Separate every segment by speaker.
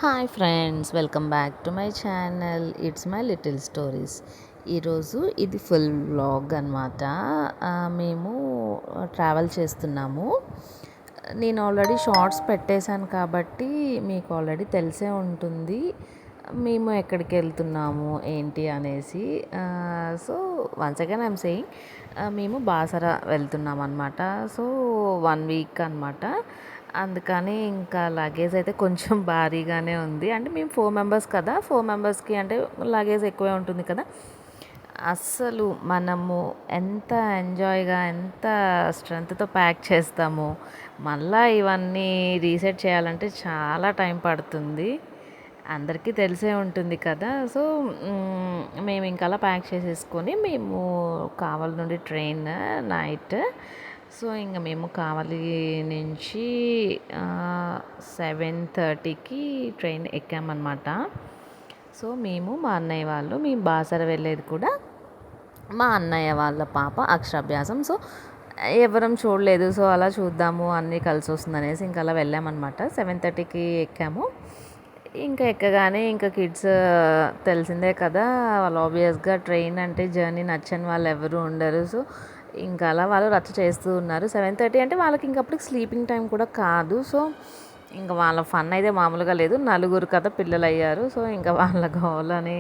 Speaker 1: Hi friends, welcome back to my channel. It's my little stories. ఈరోజు ఇది full vlog అనమాట. మేము travel చేస్తున్నాము. నేను ఆల్రెడీ షార్ట్స్ పెట్టేశాను కాబట్టి మీకు ఆల్రెడీ తెలిసే ఉంటుంది మేము ఎక్కడికి వెళ్తున్నాము ఏంటి అనేసి. So once again I'm saying, మేము బాసర వెళ్తున్నాం అనమాట. సో 1 వీక్ అనమాట. అందుకని ఇంకా లగేజ్ అయితే కొంచెం భారీగానే ఉంది. అంటే మేము 4 మెంబర్స్ కదా, 4 మెంబర్స్కి అంటే లగేజ్ ఎక్కువే ఉంటుంది కదా. అస్సలు మనము ఎంత ఎంజాయ్గా, ఎంత స్ట్రెంగ్త్తో ప్యాక్ చేస్తామో, మళ్ళీ ఇవన్నీ రీసెట్ చేయాలంటే చాలా టైం పడుతుంది. అందరికీ తెలిసే ఉంటుంది కదా. సో మేము ఇంకా అలా ప్యాక్ చేసేసుకొని మేము కావలి నుండి ట్రైన్ నైట్. సో ఇంక మేము కావలి నుంచి 7:30కి ట్రైన్ ఎక్కామన్నమాట. సో మేము మా అన్నయ్య వాళ్ళు, మేము బాసర వెళ్ళేది కూడా మా అన్నయ్య వాళ్ళ పాప అక్షరాభ్యాసం. సో ఎవరం చూడలేదు, సో అలా చూద్దాము అన్నీ కలిసి వస్తుందనేసి ఇంకా అలా వెళ్ళామన్నమాట. 7:30కి ఎక్కాము. ఇంకా ఎక్కగానే ఇంకా కిడ్స్ తెలిసిందే కదా, వాళ్ళు ఆబ్వియస్గా ట్రైన్ అంటే జర్నీ నచ్చని వాళ్ళు ఎవరు ఉండరు. సో ఇంకా అలా వాళ్ళు రచ్చ చేస్తూ ఉన్నారు. 7:30 అంటే వాళ్ళకి ఇంకప్పటికి స్లీపింగ్ టైం కూడా కాదు. సో ఇంకా వాళ్ళ ఫన్ అయితే మామూలుగా లేదు. నలుగురు కదా పిల్లలు అయ్యారు. సో ఇంకా వాళ్ళ గోలని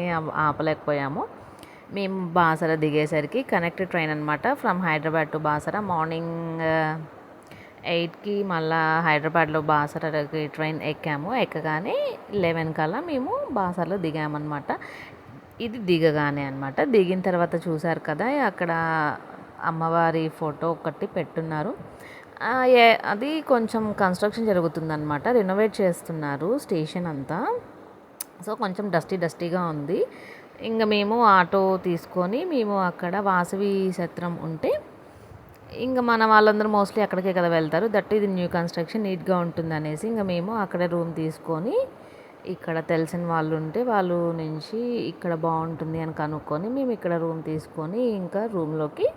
Speaker 1: ఆపలేకపోయాము. మేము బాసర దిగేసరికి కనెక్టెడ్ ట్రైన్ అనమాట, from Hyderabad to Basara. Morning 8కి మళ్ళీ హైదరాబాద్లో బాసరకి ట్రైన్ ఎక్కాము. ఎక్కగానే 11 కల్లా మేము బాసరలో దిగామన్నమాట. ఇది దిగగానే అనమాట. దిగిన తర్వాత చూసారు కదా, అక్కడ అమ్మవారి ఫోటో ఒకటి పెట్టున్నారు. అది కొంచెం కన్స్ట్రక్షన్ జరుగుతుందన్నమాట, రెనోవేట్ చేస్తున్నారు స్టేషన్ అంతా. సో కొంచెం డస్టీగా ఉంది. ఇంకా మేము ఆటో తీసుకొని మేము అక్కడ వాసవి సత్రం ఉంటే, ఇంకా మన వాళ్ళందరూ మోస్ట్లీ అక్కడికే కదా వెళ్తారు. దట్ ఇది న్యూ కన్స్ట్రక్షన్, నీట్గా ఉంటుంది అనేసి ఇంకా మేము అక్కడే రూమ్ తీసుకొని, ఇక్కడ తెలిసిన వాళ్ళు ఉంటే వాళ్ళు నుంచి ఇక్కడ బాగుంటుంది అని కనుక్కొని మేము ఇక్కడ రూమ్ తీసుకొని ఇంకా రూమ్లోకి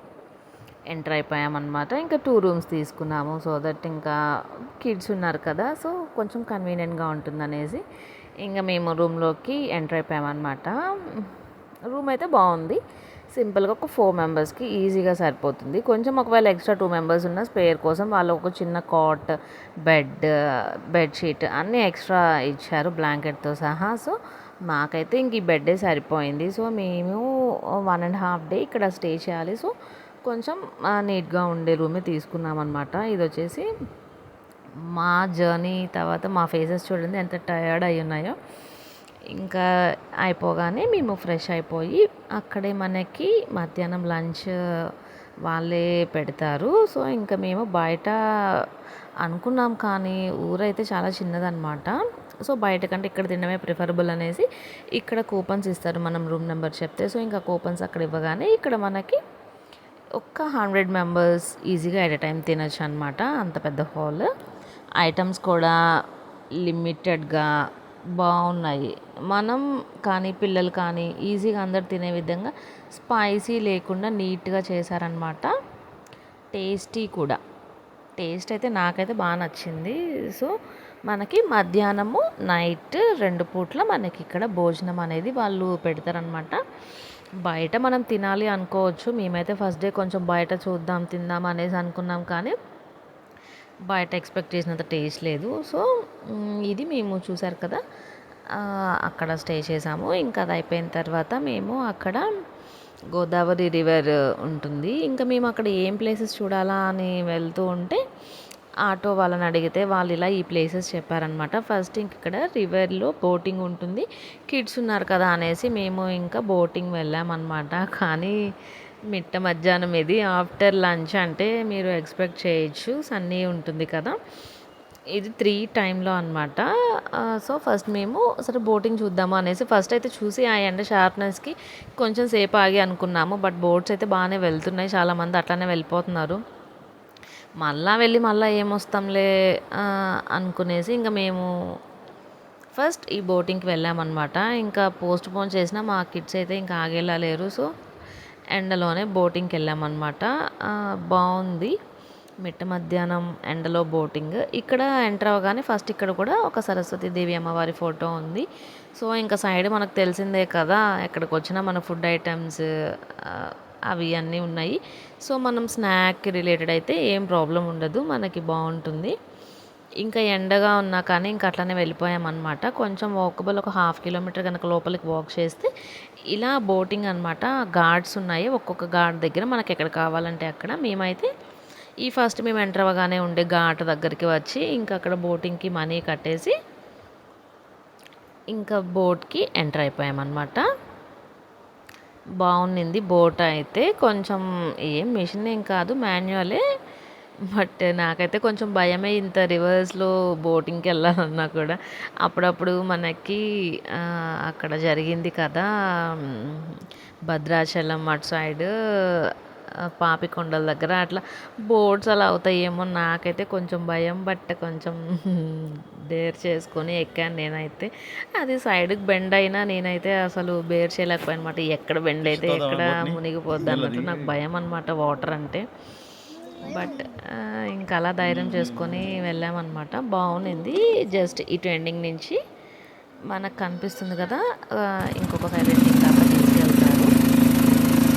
Speaker 1: ఎంటర్ అయిపోయామన్నమాట. ఇంకా 2 రూమ్స్ తీసుకున్నాము. సో దట్ ఇంకా కిడ్స్ ఉన్నారు కదా, సో కొంచెం కన్వీనియంట్గా ఉంటుందనేసి ఇంకా మేము రూమ్లోకి ఎంటర్ అయిపోయామన్నమాట. రూమ్ అయితే బాగుంది. సింపుల్గా ఒక 4 మెంబర్స్కి ఈజీగా సరిపోతుంది. కొంచెం ఒకవేళ ఎక్స్ట్రా 2 మెంబర్స్ ఉన్న స్పేర్ కోసం వాళ్ళు ఒక చిన్న కాట్, బెడ్షీట్ అన్నీ ఎక్స్ట్రా ఇచ్చారు బ్లాంకెట్తో సహా. సో మాకైతే ఇంక ఈ బెడ్డే సరిపోయింది. సో మేము 1.5 డే ఇక్కడ స్టే చేయాలి. సో కొంచెం నీట్గా ఉండే రూమే తీసుకున్నామన్నమాట. ఇది వచ్చేసి మా జర్నీ తర్వాత మా ఫేసెస్ చూడండి ఎంత టయర్డ్ అయి ఉన్నాయో. ఇంకా అయిపోగానే మేము ఫ్రెష్ అయిపోయి అక్కడే మనకి మధ్యాహ్నం లంచ్ వాళ్ళే పెడతారు. సో ఇంకా మేము బయట అనుకున్నాం కానీ ఊరైతే చాలా చిన్నదన్నమాట. సో బయట కంటే ఇక్కడ తినడమే ప్రిఫరబుల్ అనేసి ఇక్కడ కూపన్స్ ఇస్తారు మనం రూమ్ నెంబర్ చెప్తే. సో ఇంకా కూపన్స్ అక్కడ ఇవ్వగానే ఇక్కడ మనకి ఒక 100 మెంబర్స్ ఈజీగా ఎట్ ఎ టైం తినచ్చు అనమాట. అంత పెద్ద హాల్. ఐటమ్స్ కూడా లిమిటెడ్గా బాగున్నాయి. మనం కానీ పిల్లలు కానీ ఈజీగా అందరు తినే విధంగా స్పైసీ లేకుండా నీట్గా చేశారనమాట. టేస్టీ కూడా. టేస్ట్ అయితే నాకైతే బాగా నచ్చింది. సో మనకి మధ్యాహ్నము నైట్ 2 పూట్ల మనకి ఇక్కడ భోజనం అనేది వాళ్ళు పెడతారనమాట. బయట మనం తినాలి అనుకోవచ్చు. మేమైతే ఫస్ట్ డే కొంచెం బయట చూద్దాం తిందాం అనేసి అనుకున్నాం కానీ బయట ఎక్స్పెక్ట్ చేసినంత టేస్ట్ లేదు. సో ఇది మేము చూసారు కదా, అక్కడ స్టే చేసాము. ఇంకా అది అయిపోయిన తర్వాత మేము అక్కడ గోదావరి రివర్ ఉంటుంది. ఇంకా మేము అక్కడ ఏం ప్లేసెస్ చూడాలా అని వెళ్తూ ఉంటే ఆటో వాళ్ళని అడిగితే వాళ్ళు ఇలా ఈ ప్లేసెస్ చెప్పారనమాట. ఫస్ట్ ఇంక ఇక్కడ రివర్లో బోటింగ్ ఉంటుంది, కిడ్స్ ఉన్నారు కదా అనేసి మేము ఇంకా బోటింగ్ వెళ్ళామన్నమాట. కానీ మిట్ట మధ్యాహ్నం ఇది ఆఫ్టర్ లంచ్ అంటే మీరు ఎక్స్పెక్ట్ చేయొచ్చు సన్నీ ఉంటుంది కదా. ఇది 3 టైంలో అనమాట. సో ఫస్ట్ మేము సరే బోటింగ్ చూద్దాము అనేసి ఫస్ట్ అయితే చూసి ఆ ఎండ షార్ప్నెస్కి కొంచెం సేపు ఆగి అనుకున్నాము. బట్ బోట్స్ అయితే బాగానే వెళ్తున్నాయి, చాలామంది అట్లానే వెళ్ళిపోతున్నారు. మళ్ళీ ఏమొస్తాంలే అనుకునేసి ఇంకా మేము ఫస్ట్ ఈ బోటింగ్కి వెళ్ళామన్నమాట. ఇంకా పోస్ట్ పోన్ చేసిన మా కిడ్స్ అయితే ఇంకా ఆగేలా లేరు. సో ఎండలోనే బోటింగ్కి వెళ్ళామన్నమాట. బాగుంది. మిట్ట మధ్యాహ్నం ఎండలో బోటింగ్. ఇక్కడ ఎంటర్ అవ్వగానే ఫస్ట్ ఇక్కడ కూడా ఒక సరస్వతీదేవి అమ్మవారి ఫోటో ఉంది. సో, ఇంకా సైడ్ మనకు తెలిసిందే కదా! ఎక్కడికొచ్చినా మన ఫుడ్ ఐటెమ్స్ అవి అన్నీ ఉన్నాయి. సో, మనం స్నాక్‌కి రిలేటెడ్ అయితే ఏం ప్రాబ్లమ్ ఉండదు. మనకి బావుంటుంది. ఇంకా ఎండగా ఉన్నా కానీ ఇంక అట్లనే వెళ్ళిపోయామనమాట. కొంచెం వాకబుల్ ఒక హాఫ్ కిలోమీటర్ గనక లోపలికి వాక్ చేస్తే ఇలా బోటింగ్ అనమాట. గార్డ్స్ ఉన్నాయి. ఒక్కొక్క గార్డ్ దగ్గర మనకెక్కడ కావాలంటే అక్కడ. మేమైతే ఈ ఫస్ట్ మేము ఎంటర్ అవ్వగానే ఉండే ఘాట్ దగ్గరికి వచ్చి ఇంకా అక్కడ బోటింగ్‌కి మనీ కట్టేసి ఇంకా బోట్‌కి ఎంటర్ అయిపోయామనమాట. బావున్నింది బోట్ అయితే. కొంచెం ఏం మెషిన్ ఏం కాదు మాన్యువలే. బట్ నాకైతే కొంచెం భయమే ఇంత రివర్స్‌లో బోటింగ్‌కెళ్ళాలన్నా కూడా. అప్పుడప్పుడు మనకి అక్కడ జరిగింది కదా! హ్మ్. భద్రాచలం అటు సైడు పాపికొండల దగ్గర అట్లా బోట్స్ అలా అవుతాయేమో నాకైతే కొంచెం భయం. బట్ కొంచెం డేర్ చేసుకొని ఎక్కాను నేనైతే. అది సైడ్‌కి బెండ్ అయినా నేనైతే అసలు బేర్ చేయలేకపోయానన్నమాట. ఎక్కడ బెండ్ అయితే ఎక్కడ మునిగిపోద్ది అన్నట్టు నాకు భయం అనమాట వాటర్ అంటే. బట్ ఇంకా అలా ధైర్యం చేసుకొని వెళ్ళామన్నమాట. బాగుండింది. జస్ట్ ఇటు ఎండింగ్ నుంచి మనకు కనిపిస్తుంది కదా! ఇంకొక సైడ్ ఎండింగ్ దాకా తీసుకెళ్తారు.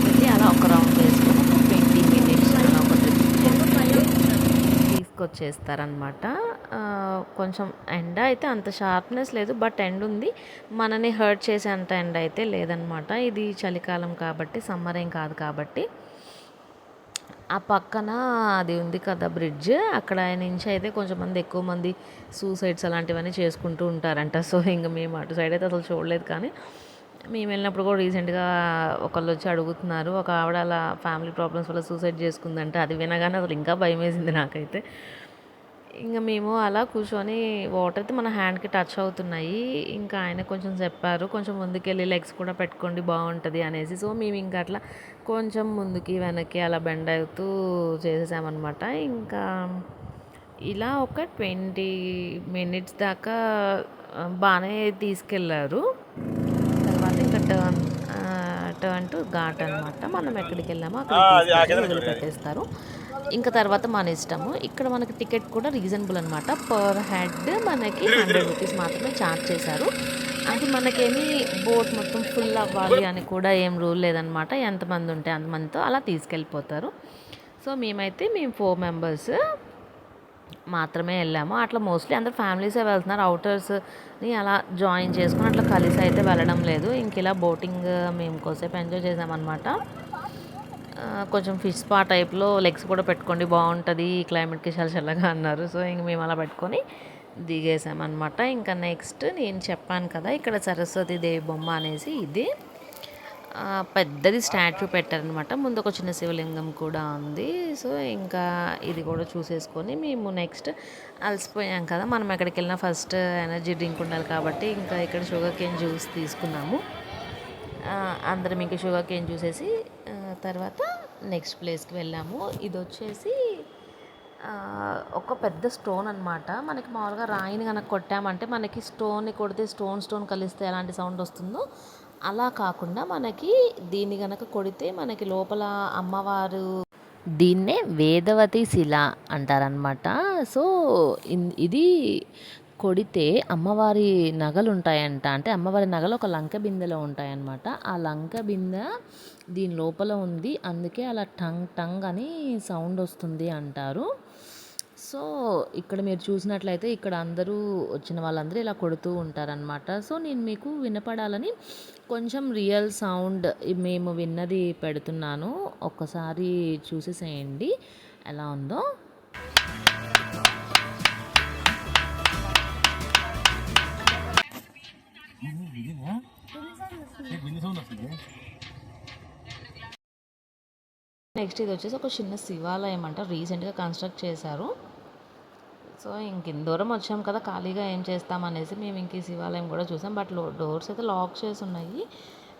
Speaker 1: వెళ్ళి అలా ఒక రౌండ్ వేసుకొని ఒక 20 మినిట్స్ అలా ఒక ట్రిప్ తీసుకొచ్చేస్తారనమాట. కొంచెం ఎండ అయితే అంత షార్ప్‌నెస్ లేదు. బట్ ఎండ ఉంది. మనని హర్ట్ చేసేంత ఎండ అయితే లేదనమాట. ఇది చలికాలం కాబట్టి సమ్మర్ ఏం కాదు కాబట్టి. ఆ పక్కన అది ఉంది కదా బ్రిడ్జ్. అక్కడ నుంచి అయితే కొంచెం మంది ఎక్కువ మంది సూసైడ్స్ అలాంటివన్నీ చేసుకుంటూ ఉంటారంట. సో, ఇంక మేము అటు సైడ్ అయితే అసలు చూడలేదు కానీ, మేము వెళ్ళినప్పుడు కూడా రీసెంట్‌గా ఒకళ్ళొచ్చి అడుగుతున్నారు. ఒక ఆవిడ అలా ఫ్యామిలీ ప్రాబ్లమ్స్ వల్ల సూసైడ్ చేసుకుందంట. అది వినగానే అసలు ఇంకా భయమేసింది నాకైతే. ఇంక మేము అలా కూర్చొని వాటర్ అయితే మన హ్యాండ్‌కి టచ్ అవుతున్నాయి. ఇంకా ఆయన కొంచెం చెప్పారు. కొంచెం ముందుకెళ్ళి లెగ్స్ కూడా పెట్టుకోండి బావుంటది అనేసి. సో, మేము ఇంక అట్లా కొంచెం ముందుకి, వెనక్కి అలా బెండ్ అవుతూ చేసేసామనమాట. ఇంకా ఇలా ఒక 20 మినిట్స్ దాకా బానే తీసుకెళ్లారు. తర్వాత ఇంకా టర్న్ టు ఘాట్ అనమాట. మనం ఎక్కడికెళ్ళామో అక్కడికి తీసుకొచ్చి వదిలిపెట్టేస్తారు. ఇంకా తర్వాత మన ఇష్టము. ఇక్కడ మనకి టికెట్ కూడా రీజనబుల్ అనమాట. పర్ హెడ్ మనకి 100 రూపీస్ మాత్రమే ఛార్జ్ చేశారు. అది మనకేమి బోట్ మొత్తం ఫుల్ అవ్వాలి అని కూడా ఏం రూల్ లేదనమాట. ఎంతమంది ఉంటే అంతమందితో అలా తీసుకెళ్ళిపోతారు. సో, మేము 4 మెంబర్స్ మాత్రమే వెళ్ళాము. అట్లా మోస్ట్లీ అందరూ ఫ్యామిలీసే వెళ్తున్నారు. ఔటర్స్‌ని అలా జాయిన్ చేసుకొని అట్లా కలిసి అయితే వెళ్ళడం లేదు. ఇంక ఇలా బోటింగ్ మేము కొద్దిసేపు ఎంజాయ్ చేసామనమాట. కొంచెం ఫిష్ స్పా టైప్‌లో లెగ్స్ కూడా పెట్టుకోండి బావుంటది. ఈ క్లైమేట్‌కి చాలా చల్లగా అన్నారు. సో, ఇంక మేము అలా పెట్టుకొని దిగేసామనమాట. ఇంకా నెక్స్ట్ నేను చెప్పాను కదా! ఇక్కడ సరస్వతి దేవి బొమ్మ అనేసి ఇది. పెద్దది స్టాచ్యూ పెట్టారనమాట. ముందు ఒక చిన్న శివలింగం కూడా ఉంది. సో, ఇంకా ఇది కూడా చూసేసుకొని మేము నెక్స్ట్ అలసిపోయాం కదా! మనం ఎక్కడికెళ్ళినా ఫస్ట్ ఎనర్జీ డ్రింక్ ఉండాలి కాబట్టి ఇంకా ఇక్కడ షుగర్ కేన్ జ్యూస్ తీసుకున్నాము. అందరం ఇంక షుగర్ కేన్ జ్యూసేసి తర్వాత నెక్స్ట్ ప్లేస్‌కి వెళ్ళాము. ఇదొచ్చేసి ఒక పెద్ద స్టోన్ అనమాట. మనకి మామూలుగా రాయిని గనక కొట్టామంటే మనకి స్టోన్‌ని కొడితే స్టోన్ కలిస్తే ఎలాంటి సౌండ్ వస్తుందో, అలా కాకుండా మనకి దీన్ని గనక కొడితే మనకి లోపల అమ్మవారు దీన్నే వేదవతి శిల అంటారనమాట. సో, ఇది కొడితే అమ్మవారి నగలుంటాయంట. అంటే అమ్మవారి నగలు ఒక లంక బిందెలో ఉంటాయన్నమాట. ఆ లంక బిందె దీని లోపల ఉంది. అందుకే అలా టంగ్ టంగ్ అని సౌండ్ వస్తుంది అంటారు. సో, ఇక్కడ మీరు చూసినట్లయితే ఇక్కడ అందరూ వచ్చిన వాళ్ళందరూ ఇలా కొడుతూ ఉంటారనమాట. సో, నేను మీకు వినపడాలని కొంచెం రియల్ సౌండ్ మేము విన్నది పెడుతున్నాను. ఒక్కసారి చూసేసేయండి ఎలా ఉందో. నెక్స్ట్ ఇది వచ్చేసి ఒక చిన్న శివాలయం అంట. రీసెంట్‌గా కన్స్ట్రక్ట్ చేశారు. సో, ఇంక ఇంత దూరం వచ్చాం కదా! ఖాళీగా ఏం చేస్తామనేసి మేము ఇంక ఈ శివాలయం కూడా చూసాం. బట్ డోర్స్ అయితే లాక్ చేసి ఉన్నాయి.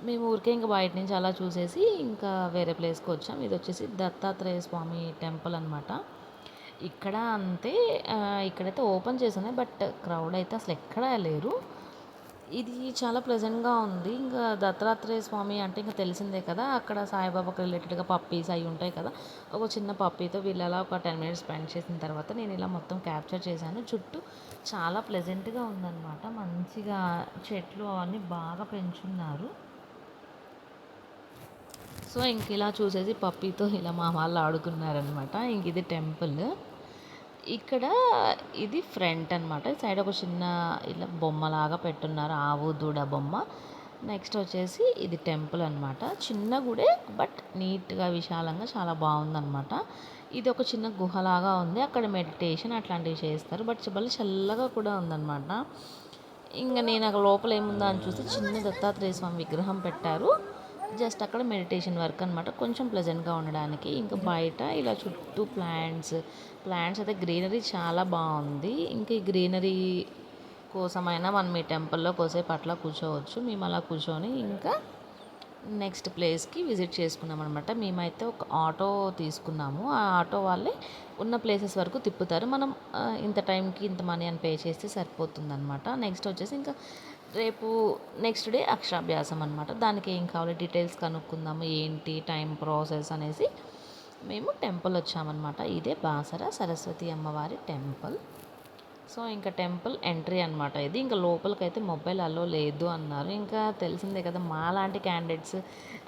Speaker 1: మేము ఊరికే ఇంక బయట నుంచి అలా చూసేసి ఇంకా వేరే ప్లేస్‌కి వచ్చాం. ఇది వచ్చేసి దత్తాత్రేయ స్వామి టెంపుల్ అనమాట. ఇక్కడ అంతే ఇక్కడైతే ఓపెన్ చేసి ఉన్నాయి. బట్ క్రౌడ్ అయితే అసలు ఎక్కడా లేరు. ఇది చాలా ప్లెజెంట్‌గా ఉంది. ఇంకా దత్తాత్రేయ స్వామి అంటే ఇంక తెలిసిందే కదా! అక్కడ సాయిబాబాకి రిలేటెడ్‌గా పప్పీస్ అయి ఉంటాయి కదా! ఒక చిన్న పప్పీతో వీళ్ళలా ఒక 10 మినిట్స్ స్పెండ్ చేసిన తర్వాత నేను ఇలా మొత్తం క్యాప్చర్ చేశాను. చుట్టూ చాలా ప్లెజెంట్‌గా ఉందనమాట. మంచిగా చెట్లు అవన్నీ బాగా పెంచున్నారు. సో, ఇంక ఇలా చూసేసి పప్పీతో ఇలా మా వాళ్ళు ఆడుకున్నారనమాట. ఇంక ఇది టెంపుల్. ఇక్కడ ఇది ఫ్రంట్ అనమాట. సైడ్ ఒక చిన్న ఇలా బొమ్మలాగా పెట్టున్నారు. ఆవు, దూడ బొమ్మ. నెక్స్ట్ వచ్చేసి ఇది టెంపుల్ అనమాట. చిన్న గుడే బట్ నీట్‌గా, విశాలంగా చాలా బావుందనమాట. ఇది ఒక చిన్న గుహలాగా ఉంది. అక్కడ మెడిటేషన్ అట్లాంటివి చేస్తారు. బట్ భలే చల్లగా కూడా ఉందనమాట. ఇంగ నేను అక్కడ లోపల ఏముందా అని చూస్తే చిన్న దత్తాత్రేయ స్వామి విగ్రహం పెట్టారు. జస్ట్ అక్కడ మెడిటేషన్ వర్క్ అనమాట. కొంచెం ప్లెజెంట్‌గా ఉండడానికి. ఇంకా బయట ఇలా చుట్టూ ప్లాంట్స్ అయితే గ్రీనరీ చాలా బావుంది. ఇంకా ఈ గ్రీనరీ కోసమైనా మనం ఈ టెంపుల్‌లో కోసేపు అట్లా కూర్చోవచ్చు. మేము అలా కూర్చొని ఇంకా నెక్స్ట్ ప్లేస్‌కి విజిట్ చేసుకున్నామనమాట. మేమైతే ఒక ఆటో తీసుకున్నాము. ఆ ఆటో వాళ్ళే ఉన్న ప్లేసెస్ వరకు తిప్పుతారు. మనం ఇంత టైంకి ఇంత మనీ అని పే చేస్తే సరిపోతుందనమాట. నెక్స్ట్ వచ్చేసి ఇంకా రేపు నెక్స్ట్ డే అక్షరాభ్యాసం అనమాట. దానికి ఏం కావాలో డీటెయిల్స్ కనుక్కుందాము. ఏంటి టైం ప్రాసెస్ అనేసి మేము టెంపుల్ వచ్చామన్నమాట. ఇదే బాసర సరస్వతి అమ్మవారి టెంపుల్. సో, ఇంకా టెంపుల్ ఎంట్రీ అనమాట ఇది. ఇంకా లోపలికైతే మొబైల్ అలో లేదు అన్నారు. ఇంకా తెలిసిందే కదా! మాలాంటి క్యాండిడేట్స్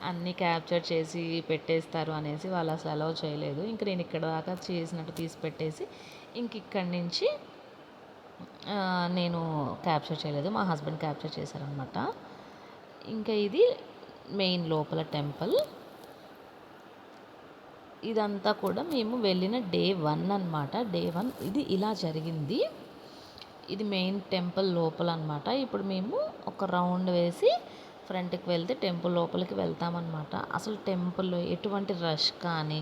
Speaker 1: అన్నీ క్యాప్చర్ చేసి పెట్టేస్తారు అనేసి వాళ్ళు అసలు అలౌ చేయలేదు. ఇంక నేను ఇక్కడ దాకా చేసినట్టు తీసి పెట్టేసి ఇంక ఇక్కడి నుంచి నేను క్యాప్చర్ చేయలేదు. మా హస్బెండ్ క్యాప్చర్ చేశారనమాట. ఇంకా ఇది మెయిన్ లోపల టెంపుల్. ఇదంతా కూడా మేము వెళ్ళిన డే 1 అనమాట. డే 1 ఇది ఇలా జరిగింది. ఇది మెయిన్ టెంపుల్ లోపల అనమాట. ఇప్పుడు మేము ఒక రౌండ్ వేసి ఫ్రంట్‌కి వెళ్తే టెంపుల్ లోపలికి వెళ్తామన్నమాట. అసలు టెంపుల్‌లో ఎటువంటి రష్ కానీ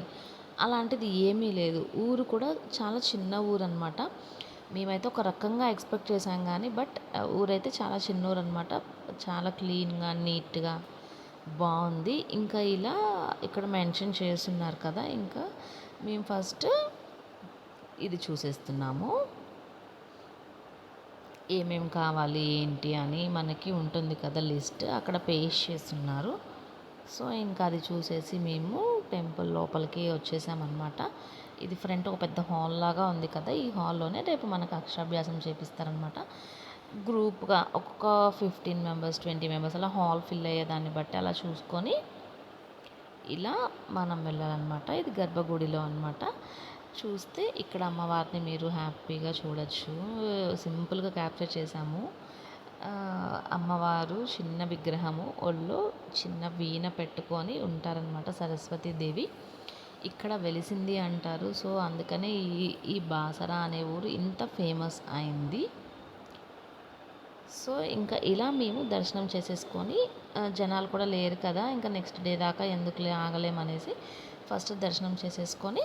Speaker 1: అలాంటిది ఏమీ లేదు. ఊరు కూడా చాలా చిన్న ఊరనమాట. మేమైతే ఒక రకంగా ఎక్స్‌పెక్ట్ చేసాం గానీ ఊరైతే చాలా చిన్న ఊరనమాట. చాలా క్లీన్‌గా, నీట్‌గా బావుంది. ఇంకా ఇలా ఇక్కడ మెన్షన్ చేసున్నారు కదా! ఇంకా మేము ఫస్ట్ ఇది చూసేస్తున్నాము. ఏమేమి కావాలి ఏంటి అని మనకి ఉంటుంది కదా లిస్ట్. అక్కడ పేస్ట్ చేసున్నారు. సో, ఇంకా అది చూసేసి మేము టెంపుల్ లోపలికి వచ్చేసామన్నమాట. ఇది ఫ్రంట్ ఒక పెద్ద హాల్ లాగా ఉంది కదా! ఈ హాల్లోనే రేపు మనకు అక్షరాభ్యాసం చేపిస్తారనమాట. గ్రూప్‌గా ఒక్కొక్క 15 మెంబర్స్, 20 మెంబర్స్ అలా హాల్ ఫిల్ అయ్యేదాన్ని బట్టి అలా చూసుకొని ఇలా మనం వెళ్ళాలన్నమాట. ఇది గర్భగుడిలో అనమాట. చూస్తే ఇక్కడ అమ్మవారిని మీరు హ్యాపీగా చూడొచ్చు. సింపుల్‌గా క్యాప్చర్ చేశాము. అమ్మవారు చిన్న విగ్రహము ఒళ్ళో చిన్న వీణ పెట్టుకొని ఉంటారనమాట సరస్వతీదేవి. ఇక్కడ వెలిసింది అంటారు. సో, అందుకనే ఈ బాసర అనే ఊరు ఇంత ఫేమస్ అయింది. సో, ఇంకా ఇలా మేము దర్శనం చేసేసుకొని జనాలు కూడా లేరు కదా! ఇంకా నెక్స్ట్ డే దాకా ఎందుకులే ఆగలేమనేసి ఫస్ట్ దర్శనం చేసేసుకొని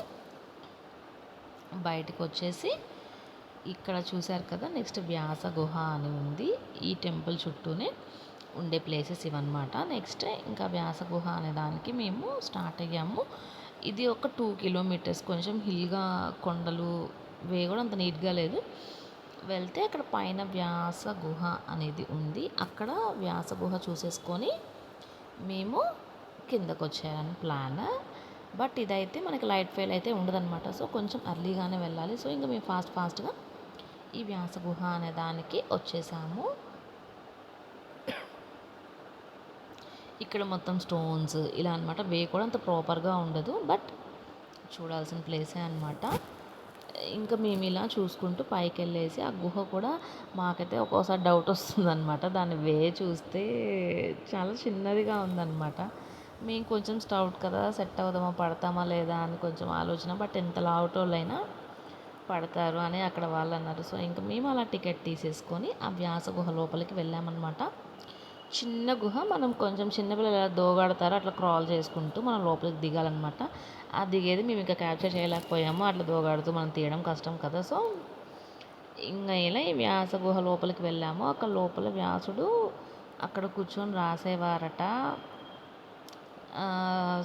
Speaker 1: బయటకొచ్చేసి ఇక్కడ చూశారు కదా! నెక్స్ట్ వ్యాస గుహ అని ఉంది. ఈ టెంపుల్ చుట్టూనే ఉండే ప్లేసెస్ ఇవన్నమాట. నెక్స్ట్ ఇంకా వ్యాస గుహ అనే దానికి మేము స్టార్ట్ అయ్యాము. ఇది ఒక 2 కిలోమీటర్స్ కొంచెం హిల్‌గా కొండలు వే కూడా అంత నీట్‌గా లేదు. వెళ్తే అక్కడ పైన వ్యాస గుహ అనేది ఉంది. అక్కడ వ్యాస గుహ చూసేసుకొని మేము కిందకొచ్చేయాలని ప్లాన్. బట్ ఇదైతే మనకి లైట్ ఫెయిల్ అయితే ఉండదనమాట. సో, కొంచెం ఎర్లీగానే వెళ్ళాలి. సో, ఇంక మేము ఫాస్ట్‌గా ఈ వ్యాస గుహ అనే దానికి వచ్చేసాము. ఇక్కడ మొత్తం స్టోన్స్ ఇలా అనమాట. వే కూడా అంత ప్రాపర్‌గా ఉండదు. బట్ చూడాల్సిన ప్లేసే అనమాట. ఇంకా మేము ఇలా చూసుకుంటూ పైకెళ్ళేసి ఆ గుహ కూడా మాకైతే ఒక్కోసారి డౌట్ వస్తుందనమాట. దాని వే చూస్తే చాలా చిన్నదిగా ఉందనమాట. మేము కొంచెం స్టౌట్ కదా సెట్ అవుదామా పడతామా లేదా అని కొంచెం ఆలోచన. బట్ ఎంత లావుటోళ్ళైనా పడతారు అని అక్కడ వాళ్ళు అన్నారు. సో, ఇంక మేము అలా టికెట్ తీసేసుకొని ఆ వ్యాస గుహ లోపలికి వెళ్ళామన్నమాట. చిన్న గుహ. మనం కొంచెం చిన్నపిల్లలు ఎలా దోగాడతారో అట్లా క్రాల్ చేసుకుంటూ మనం లోపలికి దిగాలన్నమాట. ఆ దిగేది మేము ఇంకా క్యాప్చర్ చేయలేకపోయాము. అట్లా దోగాడుతూ మనం తీయడం కష్టం కదా! సో, ఇంగ ఇలా ఈ వ్యాస గుహ లోపలికి వెళ్ళాము. అక్కడ లోపల వ్యాసుడు అక్కడ కూర్చొని రాసేవారట.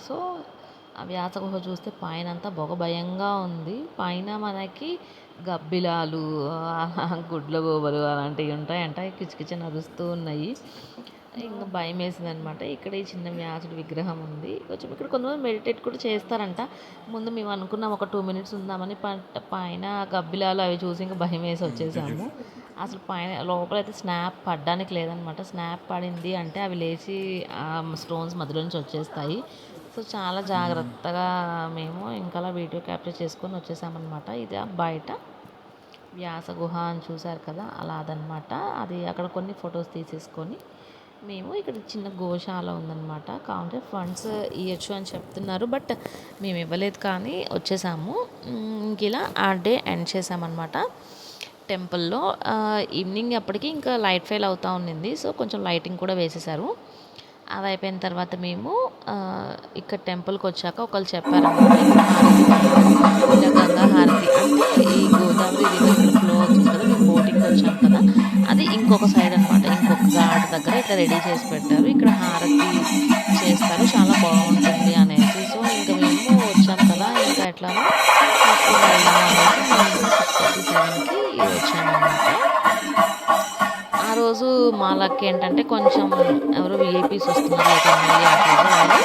Speaker 1: సో, ఆ వ్యాస గుహ చూస్తే పైనంతా భయంగా ఉంది. పైన మనకి గబ్బిలాలు, గుడ్ల గోబలు అలాంటివి ఉంటాయంట. కిచకిచ అరుస్తూ ఉన్నాయి. ఇంక భయమేసిందనమాట. ఇక్కడ ఈ చిన్న వ్యాసుడి విగ్రహం ఉంది. కొంచెం ఇక్కడ కొంతమంది మెడిటేట్ కూడా చేస్తారంట. ముందు మేము అనుకున్నాం ఒక 2 మినిట్స్ ఉందామని. పైన గబ్బిలాలు అవి చూసి ఇంక భయమేసి వచ్చేసాము. అసలు పైన లోపలైతే స్నాప్ పడడానికి లేదనమాట. స్నాప్ పడింది అంటే అవి లేచి స్టోన్స్ మధ్యలో నుంచి వచ్చేస్తాయి. సో, చాలా జాగ్రత్తగా మేము ఇంకలా వీడియో క్యాప్చర్ చేసుకొని వచ్చేసామనమాట. ఇది బయట వ్యాస గుహ అని చూసారు కదా, అలా అదనమాట. అది అక్కడ కొన్ని ఫొటోస్ తీసేసుకొని మేము ఇక్కడ చిన్న గోశాల ఉందన్నమాట. కావాలంటే ఫండ్స్ ఇవ్వచ్చు అని చెప్తున్నారు, బట్ మేము ఇవ్వలేదు కానీ వచ్చేసాము. ఇంక ఇలా ఆ డే ఎండ్ చేసామన్నమాట టెంపుల్లో. ఈవినింగ్ అప్పటికి ఇంకా లైట్ ఫెయిల్ అవుతూ ఉండింది, సో కొంచెం లైటింగ్ కూడా వేసేసారు. అది అయిపోయిన తర్వాత మేము ఇక్కడ టెంపుల్కి వచ్చాక ఒకళ్ళు చెప్పారన్నమాట, ఇలా గంగా హారతి అంటే ఈ గోదావరి రివర్ ఇక్కడ ఫ్లో అవుతుంది కదా, మేము బోటింగ్కి వచ్చాం కదా, అది ఇంకొక సైడ్ అనమాట. ఇంకొక ఘాట్ దగ్గర ఇట్లా రెడీ చేసి పెట్టారు, ఇక్కడ హారతి చేస్తారు, చాలా బాగుంటుంది అనేసి. సో ఇంకా మేము వచ్చాం కదా, ఇంకా ఎట్లానో తీసుకుని వెళ్దాం అనేసి మేము 6:37కి వచ్చామన్నమాట. ఆ రోజు మా లక్ ఏంటంటే కొంచెం ఎవరో విఐపీస్ వస్తున్నారు, లైక్ ఎమ్మెల్యే అట్లా వాళ్ళు.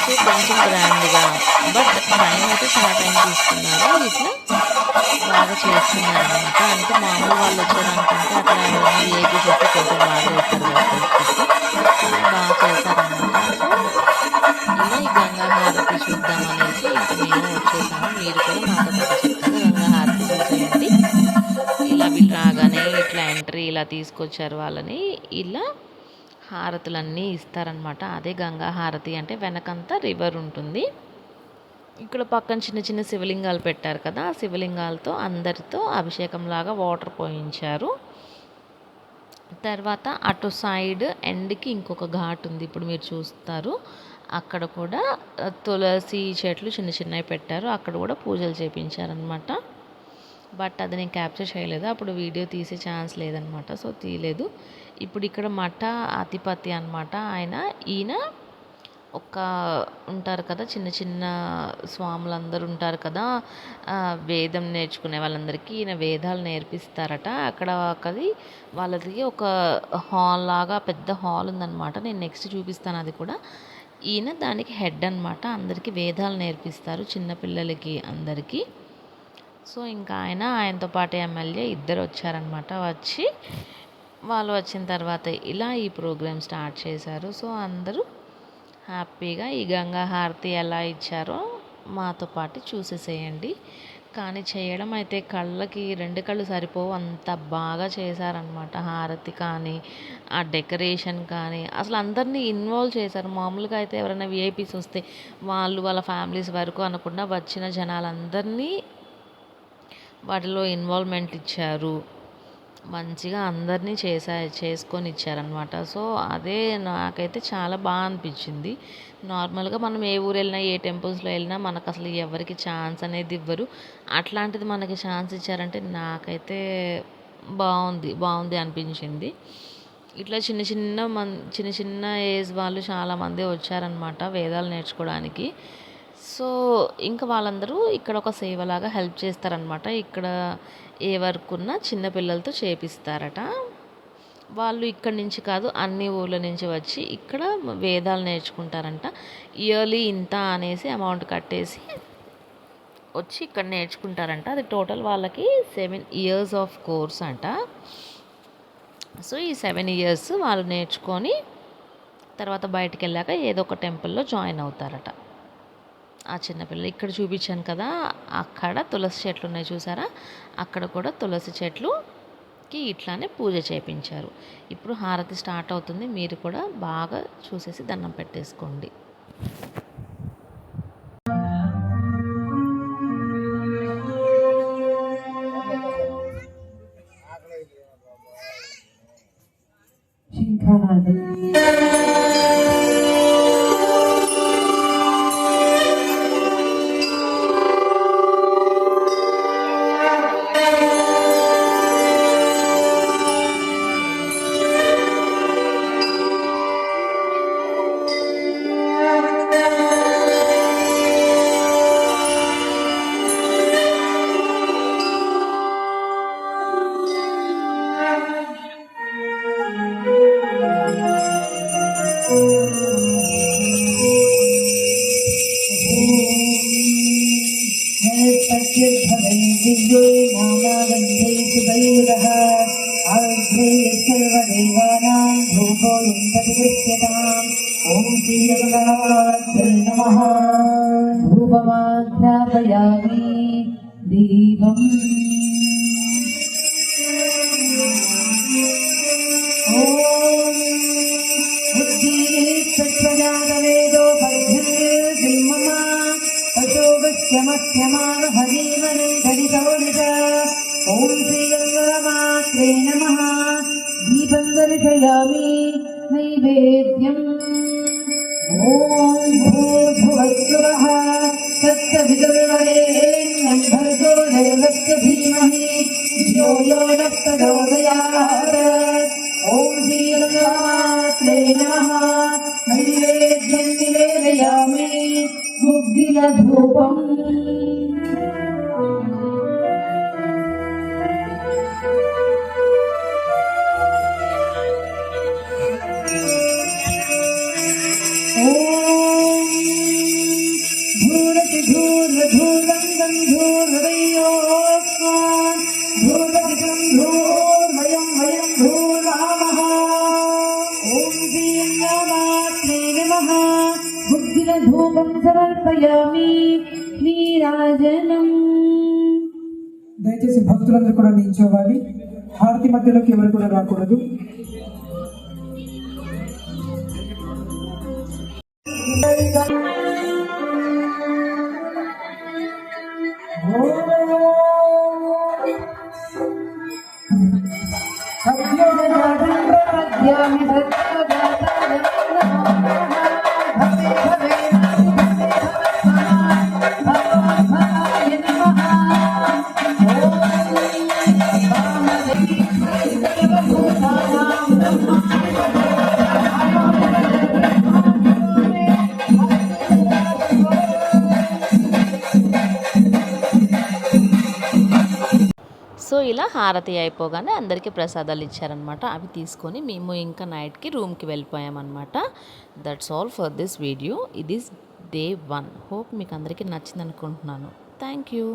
Speaker 1: సో కొంచెం గ్రాండ్గా, బట్ టైం అయితే చాలా టైం తీసుకున్నారు. ఇట్లా బాగా చేస్తున్నారు అనమాట. అంటే మామూలు వాళ్ళు వచ్చేదానికంటే అట్లా ఎవరైనా విఐపీస్ వస్తే కొంచెం బాగా చేస్తారు కదా, బాగా చేశారనమాట. సో ఇలా ఈ గంగా హారతి చూద్దాం అనేసి ఇంకా మేము వచ్చేసాము. మీరు కూడా మాతో పాటు చక్కగా గంగా హారతి చూసేయండి. ఇలా వీళ్ళు రాగానే ఇట్లా ఎంట్రీ ఇలా తీసుకొచ్చారు వాళ్ళని. ఇలా హారతులన్నీ ఇస్తారనమాట. అదే గంగా హారతి అంటే వెనకంతా రివర్ ఉంటుంది. ఇక్కడ పక్కన చిన్న చిన్న శివలింగాలు పెట్టారు కదా, ఆ శివలింగాలతో అందరితో అభిషేకంలాగా వాటర్ పోయించారు. తర్వాత అటు సైడ్ ఎండ్కి ఇంకొక ఘాట్ ఉంది, ఇప్పుడు మీరు చూస్తారు. అక్కడ కూడా తులసి చెట్లు చిన్న చిన్నవి పెట్టారు, అక్కడ కూడా పూజలు చేయించారనమాట. బట్ అది నేను క్యాప్చర్ చేయలేదు, అప్పుడు వీడియో తీసే ఛాన్స్ లేదనమాట, సో తీయలేదు. ఇప్పుడు ఇక్కడ మఠ అధిపతి అనమాట ఈయన ఒక ఉంటారు కదా, చిన్న చిన్న స్వాములందరూ ఉంటారు కదా, వేదం నేర్చుకునే వాళ్ళందరికీ ఈయన వేదాలు నేర్పిస్తారట. అక్కడ వాళ్ళది ఒక హాల్ లాగా పెద్ద హాల్ ఉందన్నమాట. నేను నెక్స్ట్ చూపిస్తాను అది కూడా. ఈయన దానికి హెడ్ అనమాట, అందరికీ వేదాలు నేర్పిస్తారు చిన్నపిల్లలకి అందరికీ. సో ఇంకా ఆయనతో పాటు ఎమ్మెల్యే ఇద్దరు వచ్చారనమాట. వాళ్ళు వచ్చిన తర్వాత ఇలా ఈ ప్రోగ్రామ్ స్టార్ట్ చేశారు. సో అందరూ హ్యాపీగా ఈ గంగా హారతి ఎలా ఇచ్చారో మాతో పాటు చూసేసేయండి. కానీ చేయడం అయితే కళ్ళకి 2 కళ్ళు సరిపోవు, అంత బాగా చేశారనమాట. హారతి కానీ ఆ డెకరేషన్ కానీ అసలు అందరినీ ఇన్వాల్వ్ చేశారు. మామూలుగా అయితే ఎవరైనా విఐపీస్ వస్తే వాళ్ళ ఫ్యామిలీస్ వరకు అనకుండా వచ్చిన జనాలందరినీ వాటిలో ఇన్వాల్వ్మెంట్ ఇచ్చారు. మంచిగా అందరినీ చేసుకొని ఇచ్చారనమాట. సో అదే నాకైతే చాలా బాగా అనిపించింది. నార్మల్గా మనం ఏ ఊరు వెళ్ళినా ఏ టెంపుల్స్లో వెళ్ళినా మనకు అసలు ఎవరికి ఛాన్స్ అనేది ఇవ్వరు. అట్లాంటిది మనకి ఛాన్స్ ఇచ్చారంటే నాకైతే బాగుంది అనిపించింది. ఇట్లా చిన్న చిన్న ఏజ్ వాళ్ళు చాలామంది వచ్చారనమాట వేదాలు నేర్చుకోవడానికి. సో ఇంకా వాళ్ళందరూ ఇక్కడ ఒక సేవలాగా హెల్ప్ చేస్తారనమాట. ఇక్కడ ఏ వర్క్ ఉన్నా చిన్నపిల్లలతో చేపిస్తారట. వాళ్ళు ఇక్కడి నుంచి కాదు, అన్ని ఊర్ల నుంచి వచ్చి ఇక్కడ వేదాలు నేర్చుకుంటారంట. ఇయర్లీ ఇంత అనేసి అమౌంట్ కట్టేసి వచ్చి ఇక్కడ నేర్చుకుంటారంట. అది టోటల్ వాళ్ళకి 7 years ఆఫ్ కోర్స్ అంట. సో ఈ 7 years వాళ్ళు నేర్చుకొని తర్వాత బయటికి వెళ్ళాక ఏదో ఒక టెంపుల్లో జాయిన్ అవుతారట ఆ చిన్నపిల్లలు. ఇక్కడ చూపించాను కదా, అక్కడ తులసి చెట్లు ఉన్నాయి చూసారా, అక్కడ కూడా తులసి చెట్లుకి ఇట్లానే పూజ చేయించారు. ఇప్పుడు హారతి స్టార్ట్ అవుతుంది, మీరు కూడా బాగా చూసేసి దండం పెట్టేసుకోండి.
Speaker 2: धूपोऽयं प्रतिगृह्यताम् ॐ श्रीगङ्गात्रै नमः धूपमाध्यापयामि दीपम् ॐ उद्दीप्तप्रजातवेदो पर्जन्यर्जिह्मम पशोगस्यमस्यमानहरीमनं धरितौलित ॐ श्रीगङ्गामात्रे नमः दीपं दर्शयामि नैवेद्यम् ॐ भूर्भुवस्सुवः तत्सवितुर्वरेण्यं भर्गो देवस्य धीमहि धियो यो नः प्रचोदयात् ॐ श्रीगङ्गामात्रे नमः नैवेद्यं निवेदयामि मुग्धिलधूपम् धूपं समर्पयामि नीराजनम्
Speaker 3: దయచేసి భక్తులందరూ కూడా నిల్చోవాలి. హారతి మధ్యలోకి ఎవరు కూడా రాకూడదు.
Speaker 1: సో ఇలా హారతి అయిపోగానే అందరికీ ప్రసాదాలు ఇచ్చారనమాట. అవి తీసుకొని మేము ఇంకా నైట్కి రూమ్కి వెళ్ళిపోయామన్నమాట. That's all for this video. ఇది డే 1. హోప్ మీకు అందరికీ నచ్చింది అనుకుంటున్నాను. Thank you.